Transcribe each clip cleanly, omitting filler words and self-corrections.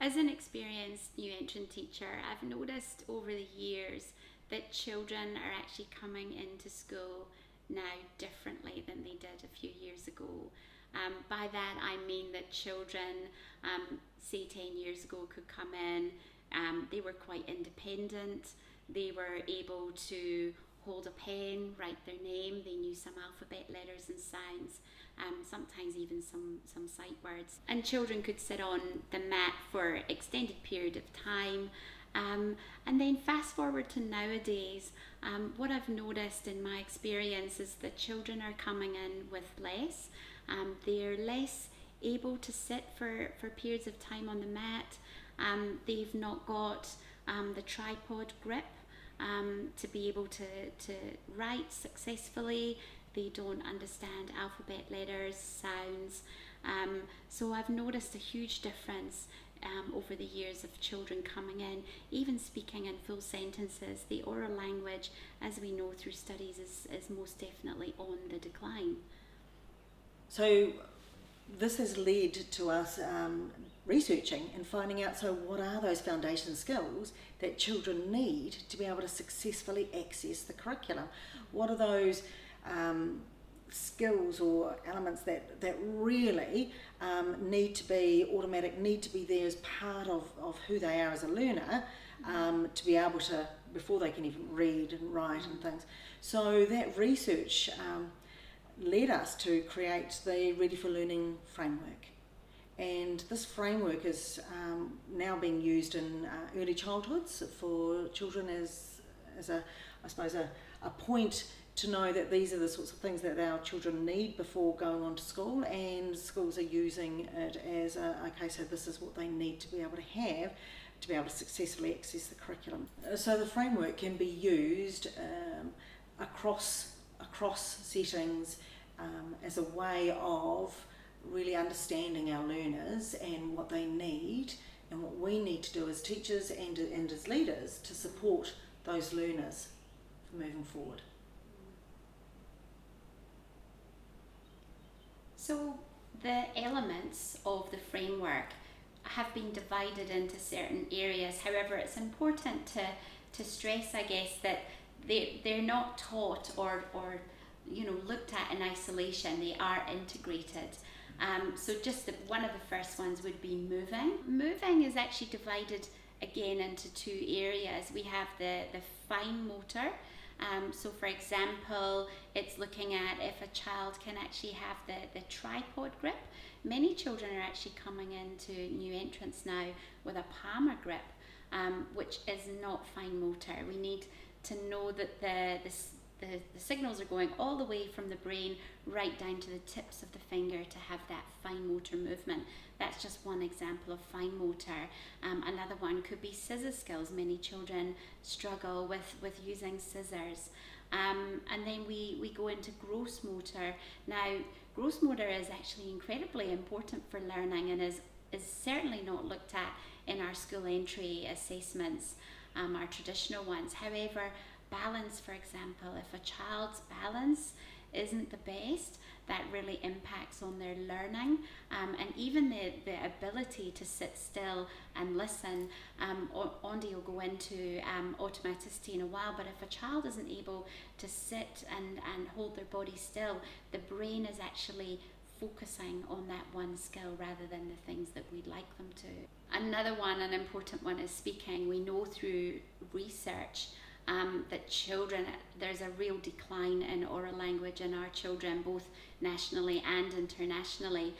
As an experienced new entrant teacher, I've noticed over the years that children are actually coming into school now differently than they did a few years ago. By that I mean that children, say 10 years ago, could come in, they were quite independent, they were able to hold a pen, write their name, they knew some alphabet letters and sounds, sometimes even some sight words. And children could sit on the mat for an extended period of time. And then fast forward to nowadays, what I've noticed in my experience is that children are coming in with less. They're less able to sit for periods of time on the mat. They've not got the tripod grip to be able to write successfully. They don't understand alphabet letters, sounds. So I've noticed a huge difference over the years of children coming in, even speaking in full sentences. The oral language, as we know through studies, is most definitely on the decline. So this has led to us researching and finding out, so what are those foundation skills that children need to be able to successfully access the curriculum? What are those skills or elements that really need to be automatic, need to be there as part of who they are as a learner, to be able to, before they can even read and write and things. So that research led us to create the Ready for Learning framework. And this framework is now being used in early childhoods for children as a point to know that these are the sorts of things that our children need before going on to school, and schools are using it as so this is what they need to be able to have to be able to successfully access the curriculum. So the framework can be used across settings as a way of really understanding our learners and what they need, and what we need to do as teachers and as leaders to support those learners for moving forward. So the elements of the framework have been divided into certain areas. However, it's important to stress, I guess, that they're not taught or looked at in isolation. They are integrated. So just one of the first ones would be moving. Moving is actually divided again into two areas. We have the fine motor. So for example, it's looking at if a child can actually have the tripod grip. Many children are actually coming into new entrants now with a palmar grip, which is not fine motor. We need to know that the signals are going all the way from the brain right down to the tips of the finger to have that fine motor movement. That's just one example of fine motor. Another one could be scissor skills. Many children struggle with using scissors. And then we go into gross motor. Now, gross motor is actually incredibly important for learning and is certainly not looked at in our school entry assessments, our traditional ones. However, balance, for example, if a child's balance isn't the best, that really impacts on their learning, and even the ability to sit still and listen. Andy will go into automaticity in a while, but if a child isn't able to sit and hold their body still, the brain is actually focusing on that one skill rather than the things that we'd like them to. Another one, an important one, is speaking. We know through research that children, there's a real decline in oral language in our children, both nationally and internationally.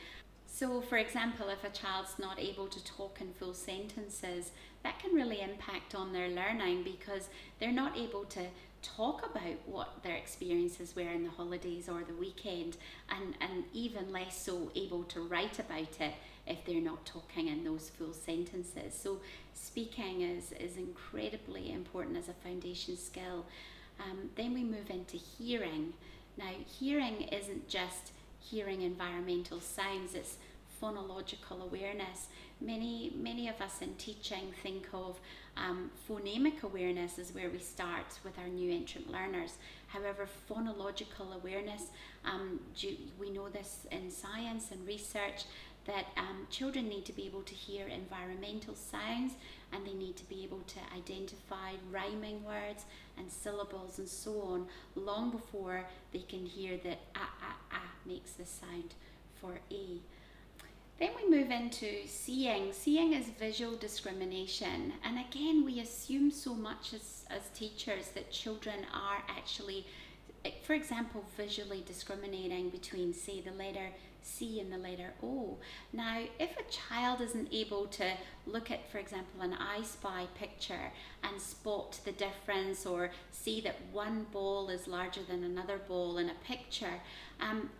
So for example, if a child's not able to talk in full sentences, that can really impact on their learning, because they're not able to talk about what their experiences were in the holidays or the weekend, and even less so able to write about it if they're not talking in those full sentences. So speaking is incredibly important as a foundation skill. Then we move into hearing. Now, hearing isn't just hearing environmental sounds, it's phonological awareness. Many of us in teaching think of phonemic awareness as where we start with our new entrant learners. However, phonological awareness, we know this in science and research, that children need to be able to hear environmental sounds, and they need to be able to identify rhyming words and syllables and so on long before they can hear that makes the sound for A. Then we move into seeing. Seeing is visual discrimination, and again we assume so much as teachers that children are actually, for example, visually discriminating between, say, the letter C and the letter O. Now, if a child isn't able to look at, for example, an I Spy picture and spot the difference, or see that one ball is larger than another ball in a picture,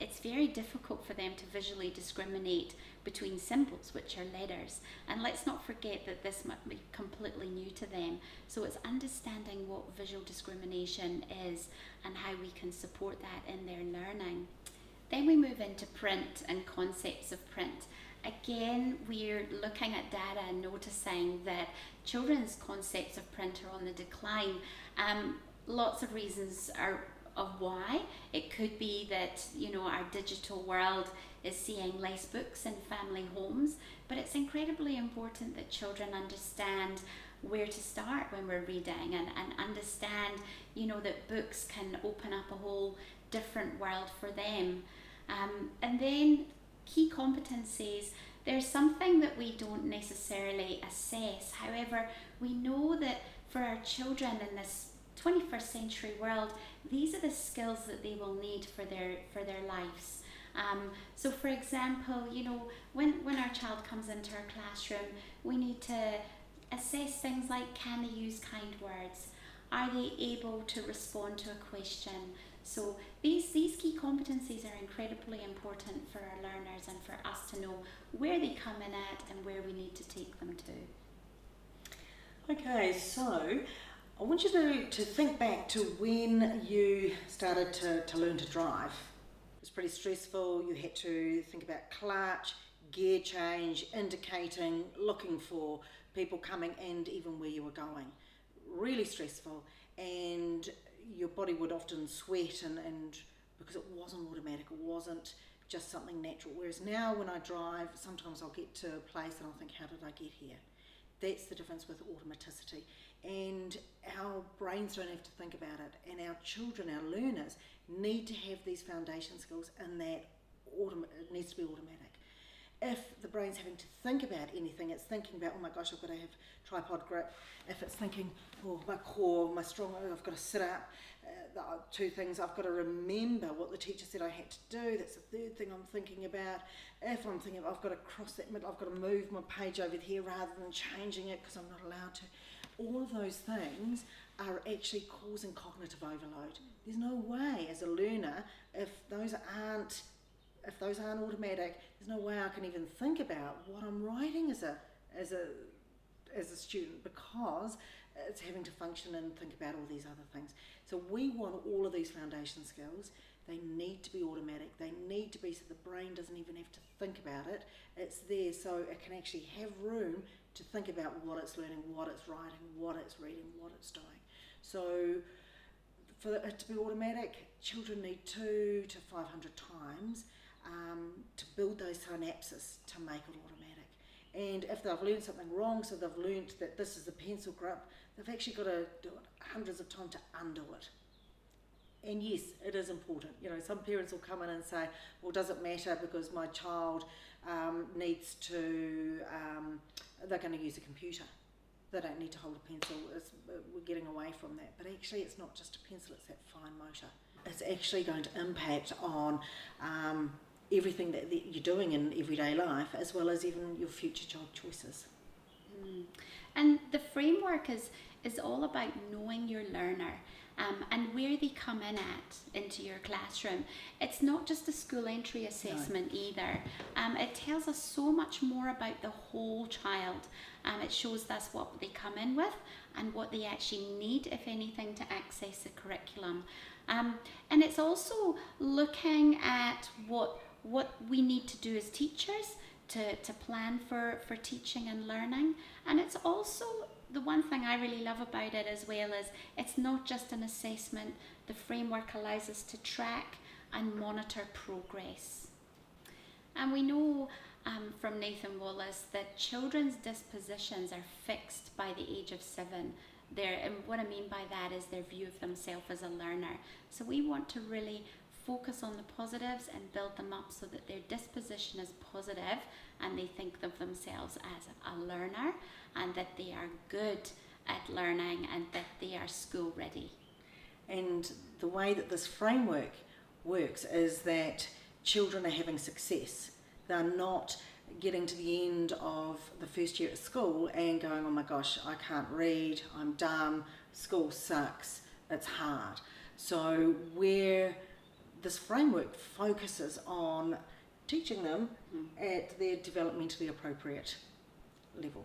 it's very difficult for them to visually discriminate between symbols, which are letters. And let's not forget that this might be completely new to them. So it's understanding what visual discrimination is and how we can support that in their learning. Then we move into print and concepts of print. Again, we're looking at data and noticing that children's concepts of print are on the decline. Lots of reasons are of why. It could be that, our digital world is seeing less books in family homes, but it's incredibly important that children understand where to start when we're reading, and understand, that books can open up a whole different world for them. And then key competencies, there's something that we don't necessarily assess. However, we know that for our children in this 21st century world, these are the skills that they will need for their lives. So for example, when our child comes into our classroom, we need to assess things like, can they use kind words? Are they able to respond to a question? So these key competencies are incredibly important for our learners and for us to know where they come in at and where we need to take them to. Okay, so I want you to think back to when you started to learn to drive. It was pretty stressful. You had to think about clutch, gear change, indicating, looking for people coming, and even where you were going. Really stressful, and your body would often sweat, and because it wasn't automatic, it wasn't just something natural. Whereas now when I drive, sometimes I'll get to a place and I'll think, how did I get here? That's the difference with automaticity. And our brains don't have to think about it, and our children, our learners, need to have these foundation skills, and that it needs to be automatic. If the brain's having to think about anything, it's thinking about, oh my gosh, I've got to have tripod grip. If it's thinking, oh, my core, my strong, I've got to sit up. The two things, I've got to remember what the teacher said I had to do. That's the third thing I'm thinking about. If I'm thinking I've got to cross that middle, I've got to move my page over here rather than changing it because I'm not allowed to. All of those things are actually causing cognitive overload. There's no way as a learner, if those aren't automatic, there's no way I can even think about what I'm writing as a student, because it's having to function and think about all these other things. So we want all of these foundation skills. They need to be automatic. They need to be so the brain doesn't even have to think about it. It's there so it can actually have room to think about what it's learning, what it's writing, what it's reading, what it's doing. So for it to be automatic, children need 200 to 500 times to build those synapses to make it automatic. And if they've learned something wrong, so they've learned that this is the pencil grip, they've actually got to do it hundreds of times to undo it. And yes, it is important. Some parents will come in and say, well, does it matter because my child needs to, they're going to use a computer. They don't need to hold a pencil. We're getting away from that. But actually it's not just a pencil, it's that fine motor. It's actually going to impact on everything that you're doing in everyday life, as well as even your future job choices. And the framework is all about knowing your learner and where they come in at into your classroom. It's not just a school entry assessment either. It tells us so much more about the whole child. It shows us what they come in with and what they actually need, if anything, to access the curriculum. And it's also looking at what we need to do as teachers to plan for teaching and learning. And it's also, the one thing I really love about it as well is it's not just an assessment. The framework allows us to track and monitor progress. And we know from Nathan Wallace that children's dispositions are fixed by the age of 7. And what I mean by that is their view of themselves as a learner. So we want to really focus on the positives and build them up so that their disposition is positive and they think of themselves as a learner and that they are good at learning and that they are school ready. And the way that this framework works is that children are having success. They're not getting to the end of the first year at school and going, oh my gosh, I can't read, I'm dumb, school sucks, it's hard. So where this framework focuses on teaching them at their developmentally appropriate level.